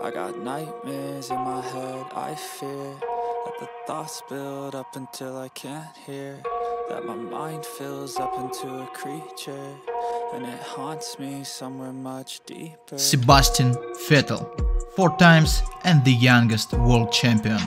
I got nightmares in my head, I fear that the thoughts build up until I can't hear, that my mind fills up into a creature, and it haunts me somewhere much deeper. Sebastian Vettel, 4 times and the youngest world champion,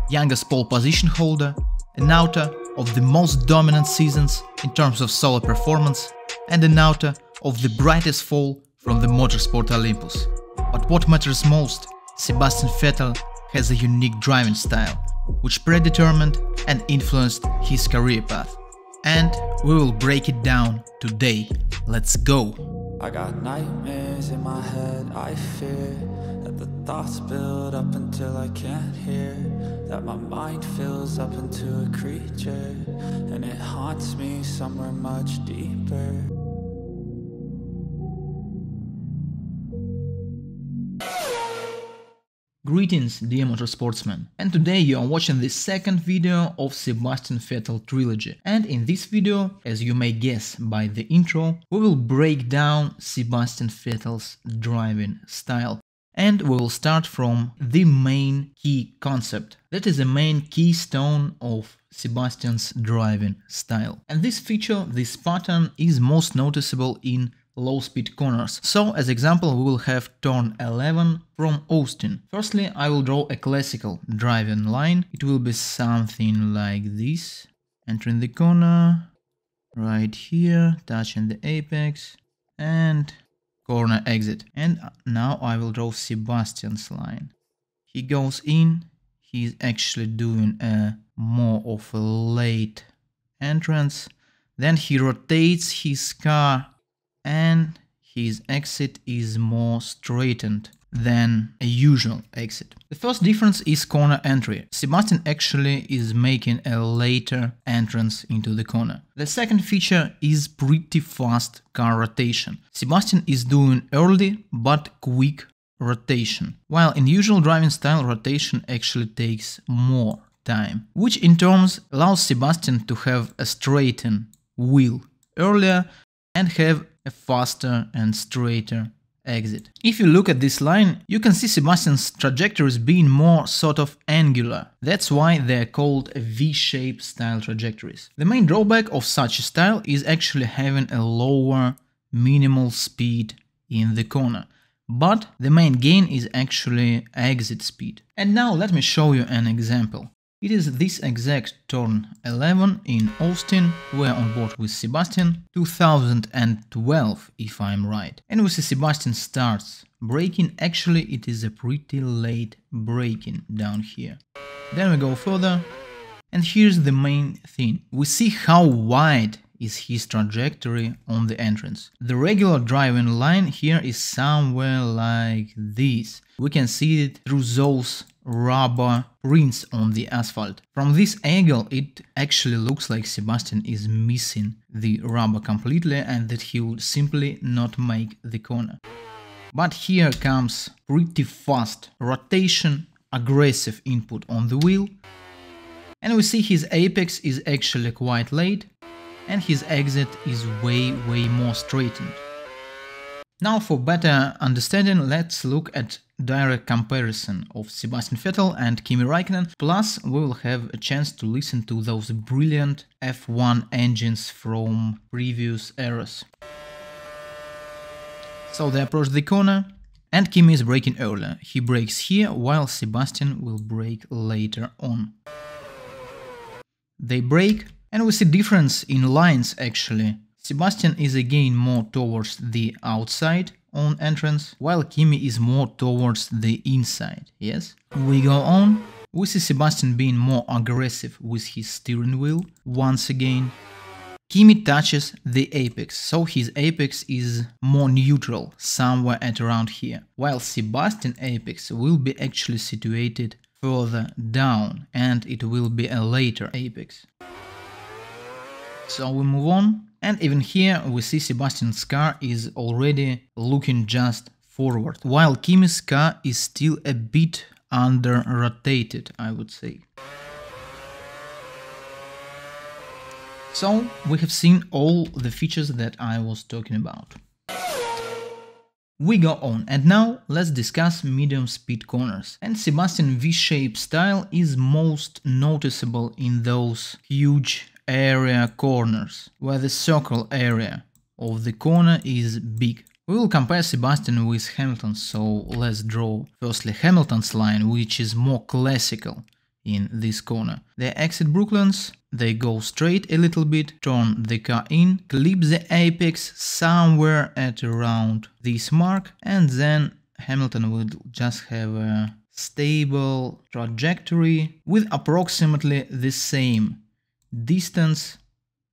youngest pole position holder, an author of the most dominant seasons in terms of solo performance, and an author of the brightest fall from the motorsport Olympus. But what matters most, Sebastian Vettel has a unique driving style, which predetermined and influenced his career path. And we will break it down today. Let's go! I got nightmares in my head, I fear that the thoughts build up until I can't hear, that my mind fills up into a creature, and it haunts me somewhere much deeper. Greetings, dear motorsportsmen, and today you are watching the second video of Sebastian Vettel trilogy. And in this video, as you may guess by the intro, we will break down Sebastian Vettel's driving style. And we will start from the main key concept, that is the main keystone of Sebastian's driving style. And this feature, this pattern, is most noticeable in low-speed corners. So, as example, we will have turn 11 from Austin. Firstly, I will draw a classical driving line. It will be something like this. Entering the corner, right here, touching the apex, and corner exit. And now I will draw Sebastian's line. He goes in, he's actually doing a more of a late entrance. Then he rotates his car, and his exit is more straightened than a usual exit. The first difference is corner entry. Sebastian actually is making a later entrance into the corner. The second feature is pretty fast car rotation. Sebastian is doing early but quick rotation, while in usual driving style rotation actually takes more time, which in turn allows Sebastian to have a straightened wheel earlier and have a faster and straighter exit. If you look at this line, you can see Sebastian's trajectories being more sort of angular. That's why they're called V-shaped style trajectories. The main drawback of such a style is actually having a lower minimal speed in the corner. But the main gain is actually exit speed. And now let me show you an example. It is this exact turn 11 in Austin. We're on board with Sebastian, 2012 if I'm right. And we see Sebastian starts braking. Actually it is a pretty late braking down here. Then we go further, and here's the main thing. We see how wide is his trajectory on the entrance. The regular driving line here is somewhere like this. We can see it through those rubber prints on the asphalt. From this angle it actually looks like Sebastian is missing the rubber completely and that he would simply not make the corner. But here comes pretty fast rotation, aggressive input on the wheel, and we see his apex is actually quite late and his exit is way more straightened. Now for better understanding, let's look at direct comparison of Sebastian Vettel and Kimi Räikkönen, plus we will have a chance to listen to those brilliant F1 engines from previous eras. So they approach the corner, and Kimi is braking earlier. He brakes here, while Sebastian will brake later on. They brake, and we see difference in lines actually. Sebastian is again more towards the outside on entrance, while Kimi is more towards the inside, yes? We go on, we see Sebastian being more aggressive with his steering wheel once again. Kimi touches the apex, so his apex is more neutral, somewhere at around here, while Sebastian apex will be actually situated further down, and it will be a later apex. So we move on. And even here we see Sebastian's car is already looking just forward, while Kimi's car is still a bit under rotated, I would say. So we have seen all the features that I was talking about. We go on, and now let's discuss medium speed corners. And Sebastian V-shape style is most noticeable in those huge area corners, where the circle area of the corner is big. We will compare Sebastian with Hamilton, so let's draw firstly Hamilton's line, which is more classical in this corner. They exit Brooklands, they go straight a little bit, turn the car in, clip the apex somewhere at around this mark, and then Hamilton will just have a stable trajectory with approximately the same distance,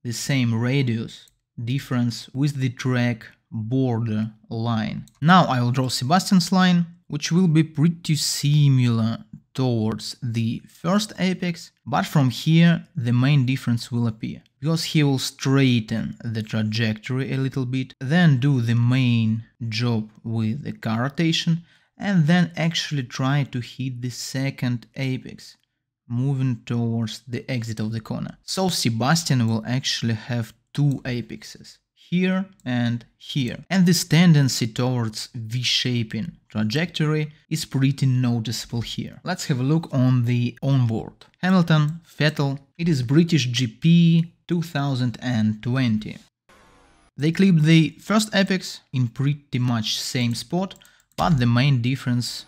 the same radius difference with the track border line. Now I will draw Sebastian's line, which will be pretty similar towards the first apex, but from here the main difference will appear, because he will straighten the trajectory a little bit, then do the main job with the car rotation, and then actually try to hit the second apex, moving towards the exit of the corner. So Sebastian will actually have two apexes, here and here, and this tendency towards V-shaping trajectory is pretty noticeable here. Let's have a look on the onboard. Hamilton, Vettel, it is British GP 2020. They clipped the first apex in pretty much same spot, but the main difference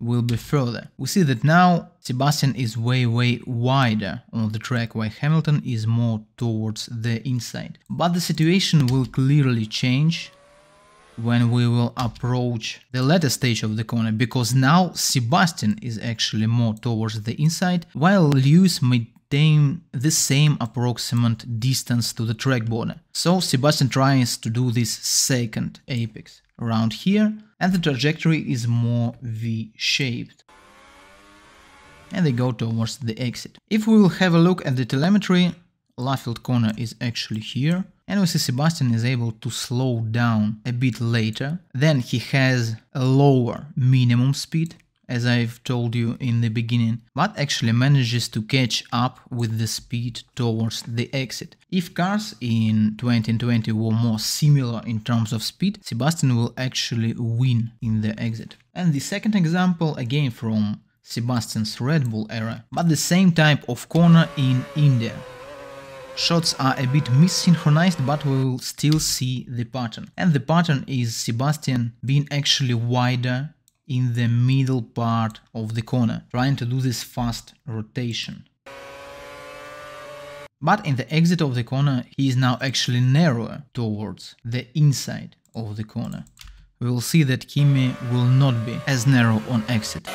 will be further. We see that now Sebastian is way wider on the track, while Hamilton is more towards the inside. But the situation will clearly change when we will approach the latter stage of the corner, because now Sebastian is actually more towards the inside, while Lewis maintain the same approximate distance to the track border. So Sebastian tries to do this second apex around here, and the trajectory is more V-shaped, and they go towards the exit. If we will have a look at the telemetry, Laffield corner is actually here, and we see Sebastian is able to slow down a bit later. Then he has a lower minimum speed, as I've told you in the beginning, but actually manages to catch up with the speed towards the exit. If cars in 2020 were more similar in terms of speed, Sebastian will actually win in the exit. And the second example, again from Sebastian's Red Bull era, but the same type of corner in India. Shots are a bit missynchronized, but we will still see the pattern. And the pattern is Sebastian being actually wider in the middle part of the corner, trying to do this fast rotation. But in the exit of the corner, he is now actually narrower towards the inside of the corner. We will see that Kimi will not be as narrow on exit.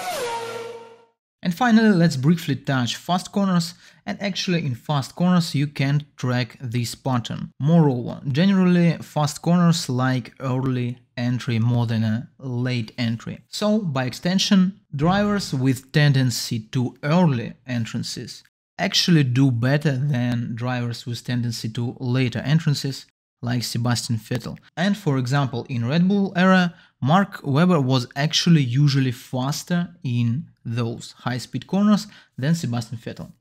And finally, let's briefly touch fast corners, and actually in fast corners you can track this pattern. Moreover, generally fast corners like early entry more than a late entry. So, by extension, drivers with tendency to early entrances actually do better than drivers with tendency to later entrances, like Sebastian Vettel. And for example, in Red Bull era, Mark Webber was actually usually faster in those high-speed corners than Sebastian Vettel.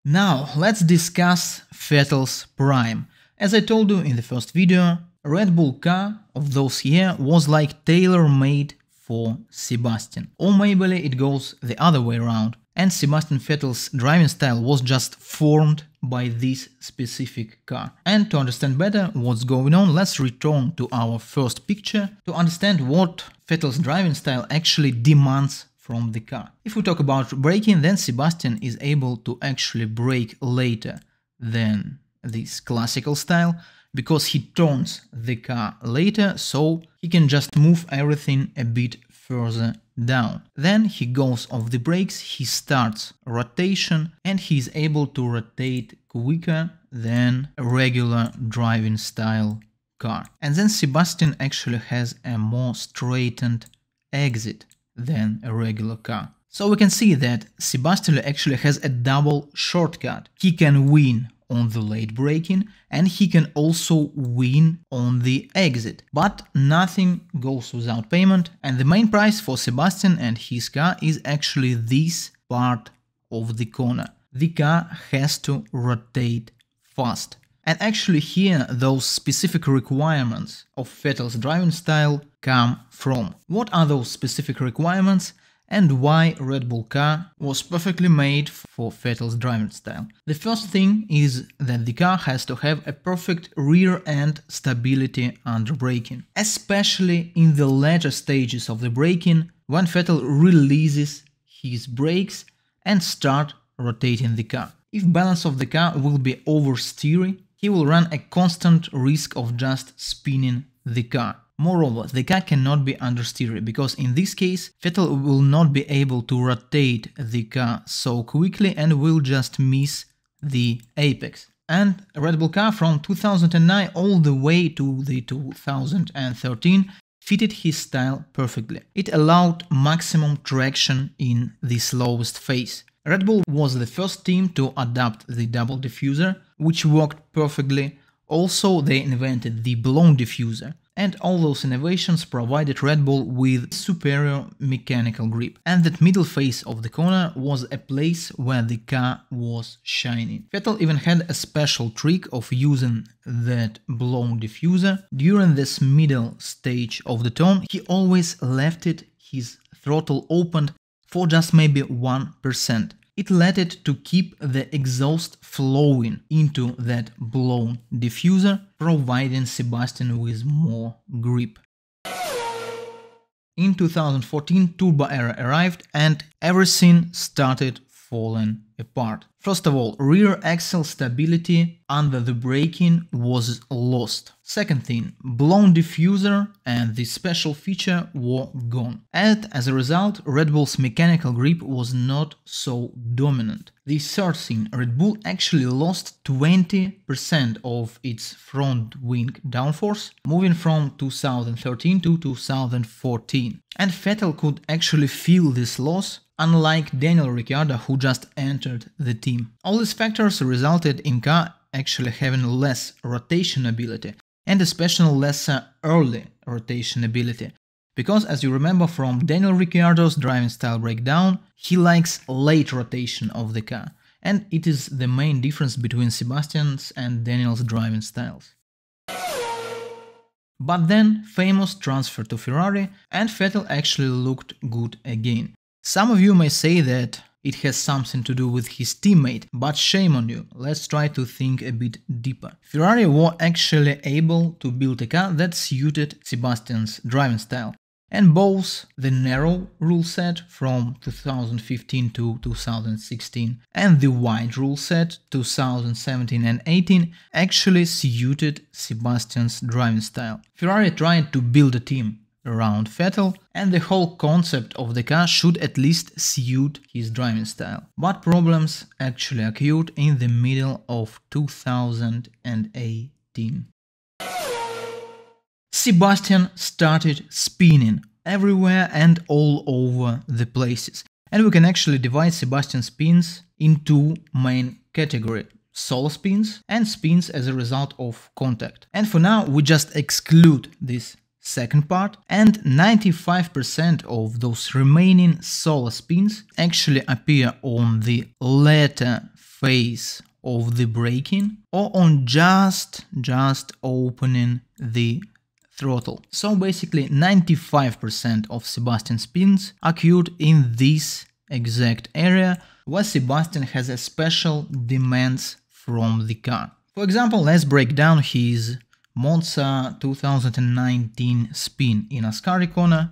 Now, let's discuss Vettel's prime. As I told you in the first video, Red Bull car of those years was like tailor-made for Sebastian. Or maybe it goes the other way around, and Sebastian Vettel's driving style was just formed by this specific car. And to understand better what's going on, let's return to our first picture to understand what Vettel's driving style actually demands from the car. If we talk about braking, then Sebastian is able to actually brake later than this classical style, because he turns the car later, so he can just move everything a bit further down. Then he goes off the brakes, he starts rotation, and he is able to rotate quicker than a regular driving style car. And then Sebastian actually has a more straightened exit than a regular car. So we can see that Sebastian actually has a double shortcut. He can win on the late braking, and he can also win on the exit. But nothing goes without payment, and the main price for Sebastian and his car is actually this part of the corner. The car has to rotate fast. And actually here those specific requirements of Vettel's driving style come from. What are those specific requirements and why Red Bull car was perfectly made for Vettel's driving style? The first thing is that the car has to have a perfect rear end stability under braking, especially in the later stages of the braking when Vettel releases his brakes and start rotating the car. If balance of the car will be oversteery, he will run a constant risk of just spinning the car. Moreover, the car cannot be understeery, because in this case Vettel will not be able to rotate the car so quickly and will just miss the apex. And Red Bull car from 2009 all the way to the 2013 fitted his style perfectly. It allowed maximum traction in the slowest phase. Red Bull was the first team to adopt the double diffuser, which worked perfectly. Also, they invented the blown diffuser, and all those innovations provided Red Bull with superior mechanical grip. And that middle phase of the corner was a place where the car was shining. Vettel even had a special trick of using that blown diffuser. During this middle stage of the turn, he always left his throttle opened for just maybe 1%. It let it to keep the exhaust flowing into that blown diffuser, providing Sebastian with more grip. In 2014, turbo era arrived and everything started falling apart. First of all, rear axle stability under the braking was lost. Second thing, blown diffuser and the special feature were gone. And as a result, Red Bull's mechanical grip was not so dominant. The third thing, Red Bull actually lost 20% of its front wing downforce, moving from 2013 to 2014. And Vettel could actually feel this loss, unlike Daniel Ricciardo, who just entered the team. All these factors resulted in car actually having less rotation ability, and especially lesser early rotation ability. Because as you remember from Daniel Ricciardo's driving style breakdown, he likes late rotation of the car, and it is the main difference between Sebastian's and Daniel's driving styles. But then famous transfer to Ferrari, and Vettel actually looked good again. Some of you may say that it has something to do with his teammate, but shame on you, let's try to think a bit deeper. Ferrari were actually able to build a car that suited Sebastian's driving style. And both the narrow rule set from 2015 to 2016 and the wide rule set 2017 and 18 actually suited Sebastian's driving style. Ferrari tried to build a team around Vettel, and the whole concept of the car should at least suit his driving style. But problems actually occurred in the middle of 2018. Sebastian started spinning everywhere and all over the places. And we can actually divide Sebastian spins in two main categories: solo spins and spins as a result of contact. And for now we just exclude this second part, and 95% of those remaining solo spins actually appear on the later phase of the braking or on just opening the throttle. So basically 95% of Sebastian spins occurred in this exact area where Sebastian has a special demands from the car. For example, let's break down his Monza 2019 spin in Ascari corner.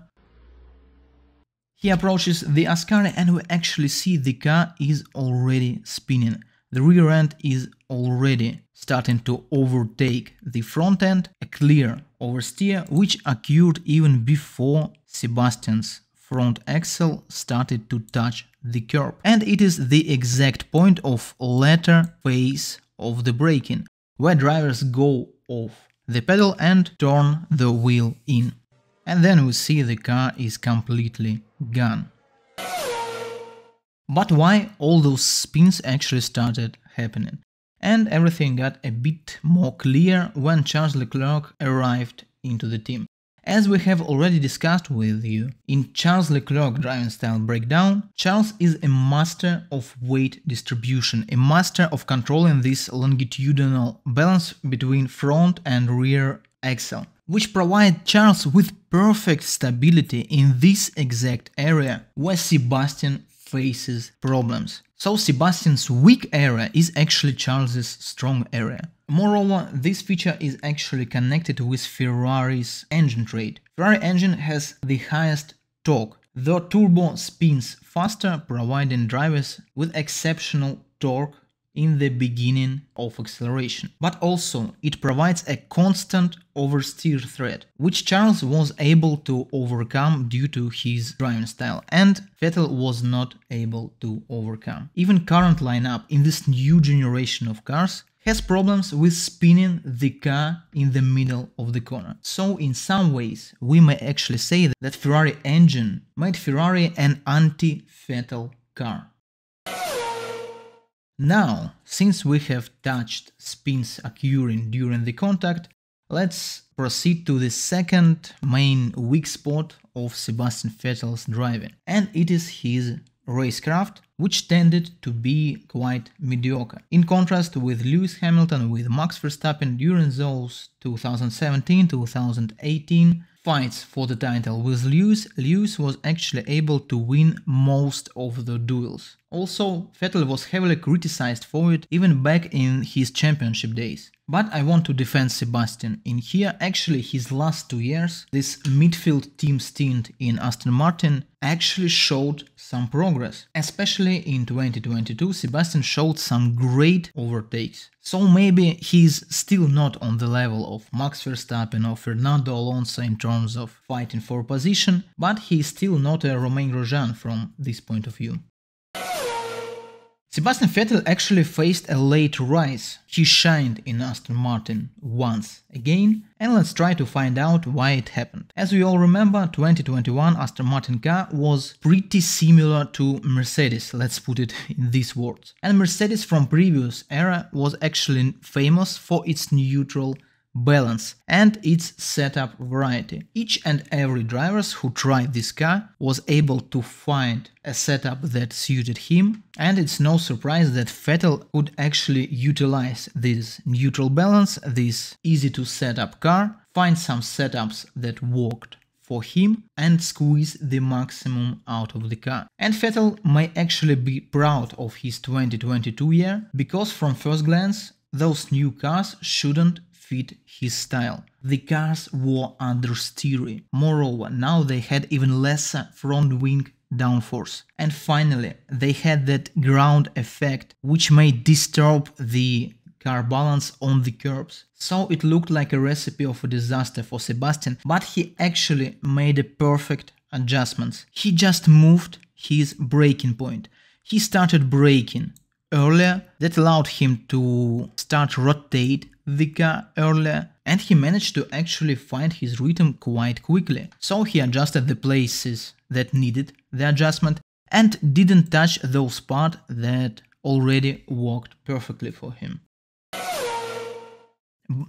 He approaches the Ascari and we actually see the car is already spinning. The rear end is already starting to overtake the front end, a clear oversteer which occurred even before Sebastian's front axle started to touch the curb. And it is the exact point of later phase of the braking, where drivers go off the pedal and turn the wheel in. And then we see the car is completely gone. But why all those spins actually started happening? And everything got a bit more clear when Charles Leclerc arrived into the team. As we have already discussed with you in Charles Leclerc driving style breakdown, Charles is a master of weight distribution, a master of controlling this longitudinal balance between front and rear axle, which provide Charles with perfect stability in this exact area where Sebastian faces problems. So Sebastian's weak area is actually Charles's strong area. Moreover, this feature is actually connected with Ferrari's engine trait. Ferrari engine has the highest torque. The turbo spins faster, providing drivers with exceptional torque in the beginning of acceleration. But also, it provides a constant oversteer threat, which Charles was able to overcome due to his driving style, and Vettel was not able to overcome. Even current lineup in this new generation of cars has problems with spinning the car in the middle of the corner. So in some ways, we may actually say that Ferrari engine made Ferrari an anti-Vettel car. Now, since we have touched spins occurring during the contact, let's proceed to the second main weak spot of Sebastian Vettel's driving, and it is his racecraft, which tended to be quite mediocre. In contrast with Lewis Hamilton, with Max Verstappen during those 2017-2018 fights for the title with Lewis was actually able to win most of the duels. Also, Vettel was heavily criticized for it even back in his championship days. But I want to defend Sebastian in here. Actually, his last 2 years, this midfield team stint in Aston Martin actually showed some progress. Especially in 2022, Sebastian showed some great overtakes. So maybe he's still not on the level of Max Verstappen or Fernando Alonso in terms of fighting for position, but he's still not a Romain Grosjean from this point of view. Sebastian Vettel actually faced a late rise. He shined in Aston Martin once again, and let's try to find out why it happened. As we all remember, 2021 Aston Martin car was pretty similar to Mercedes, let's put it in these words. And Mercedes from previous era was actually famous for its neutral balance and its setup variety. Each and every driver who tried this car was able to find a setup that suited him, and it's no surprise that Vettel could actually utilize this neutral balance, this easy to set up car, find some setups that worked for him and squeeze the maximum out of the car. And Vettel may actually be proud of his 2022 year, because from first glance those new cars shouldn't fit his style. The cars were understeery. Moreover, now they had even lesser front wing downforce. And finally, they had that ground effect which may disturb the car balance on the curbs. So it looked like a recipe of a disaster for Sebastian, but he actually made a perfect adjustments. He just moved his braking point. He started braking earlier, that allowed him to start rotate the car earlier, and he managed to actually find his rhythm quite quickly. So he adjusted the places that needed the adjustment and didn't touch those parts that already worked perfectly for him.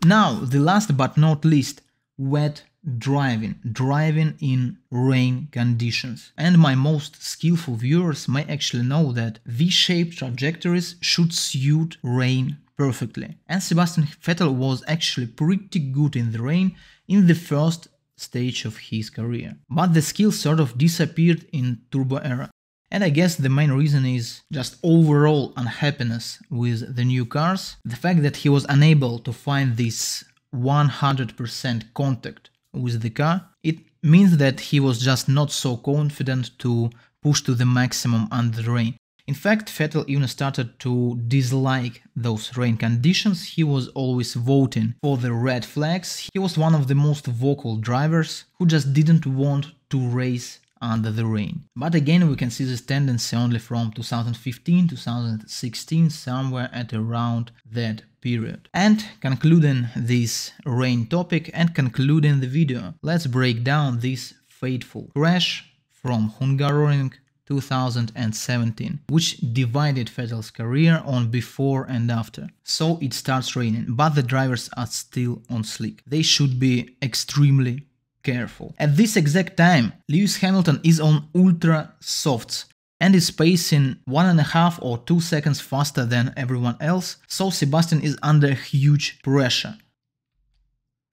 Now, the last but not least, wet driving in rain conditions. And my most skillful viewers may actually know that V-shaped trajectories should suit rain perfectly. And Sebastian Vettel was actually pretty good in the rain in the first stage of his career. But the skill sort of disappeared in turbo era. And I guess the main reason is just overall unhappiness with the new cars. The fact that he was unable to find this 100% contact with the car, it means that he was just not so confident to push to the maximum under the rain. In fact, Vettel even started to dislike those rain conditions. He was always voting for the red flags. He was one of the most vocal drivers who just didn't want to race under the rain. But again, we can see this tendency only from 2015, 2016, somewhere at around that period. And concluding this rain topic and concluding the video, let's break down this fateful crash from Hungaroring 2017, which divided Vettel's career on before and after. So it starts raining, but the drivers are still on slick. They should be extremely careful. At this exact time, Lewis Hamilton is on ultra softs and is pacing 1.5 or 2 seconds faster than everyone else, so Sebastian is under huge pressure.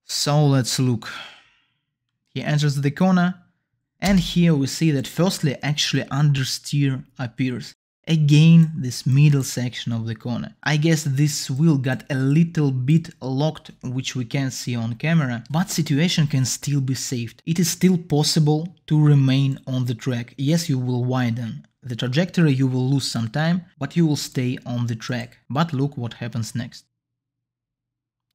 So let's look. He enters the corner, and here we see that firstly actually understeer appears. Again, this middle section of the corner. I guess this wheel got a little bit locked, which we can't see on camera, but situation can still be saved. It is still possible to remain on the track. Yes, you will widen the trajectory, you will lose some time, but you will stay on the track. But look what happens next.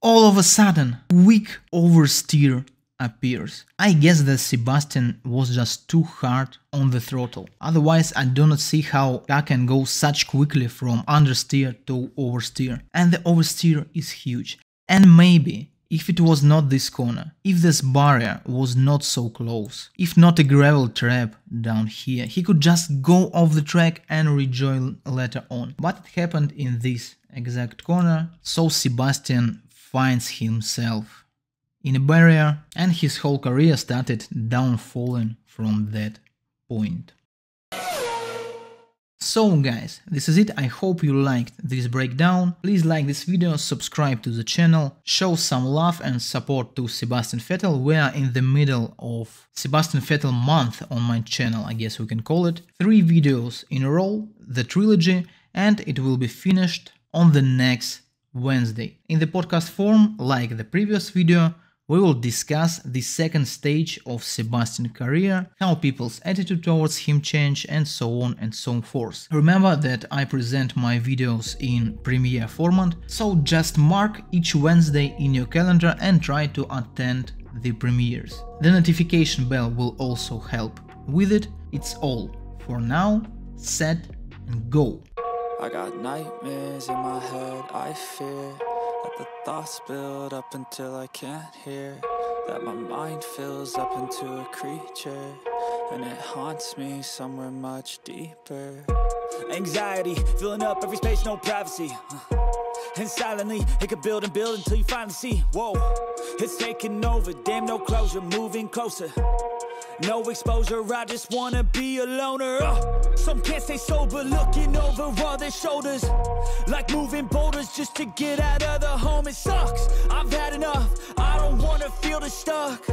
All of a sudden, quick oversteer appears. I guess that Sebastian was just too hard on the throttle. Otherwise, I do not see how car can go such quickly from understeer to oversteer. And the oversteer is huge. And maybe, if it was not this corner, if this barrier was not so close, if not a gravel trap down here, he could just go off the track and rejoin later on. But it happened in this exact corner, so Sebastian finds himself in a barrier, and his whole career started downfalling from that point. So guys, this is it. I hope you liked this breakdown. Please like this video, subscribe to the channel, show some love and support to Sebastian Vettel. We are in the middle of Sebastian Vettel month on my channel, I guess we can call it. 3 videos in a row, the trilogy, and it will be finished on the next Wednesday. In the podcast form, like the previous video, we will discuss the second stage of Sebastian's career, how people's attitude towards him change, and so on and so forth. Remember that I present my videos in Premiere format, so just mark each Wednesday in your calendar and try to attend the premieres. The notification bell will also help with it. It's all for now. Set and go. I got nightmares in my head, I fear that the thoughts build up until I can't hear, that my mind fills up into a creature, and it haunts me somewhere much deeper. Anxiety, filling up every space, no privacy. And silently, it could build and build until you finally see, whoa, it's taking over, damn no closure, moving closer. No exposure, I just wanna be a loner. Some can't stay sober, looking over all their shoulders, like moving boulders just to get out of the home. It sucks, I've had enough, I don't wanna feel the stuck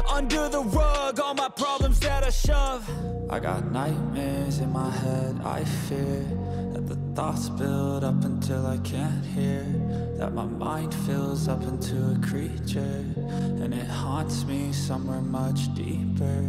under the rug, all my problems that I shove. I got nightmares in my head, I fear that the thoughts build up until I can't hear, that my mind fills up into a creature, and it haunts me somewhere much deeper.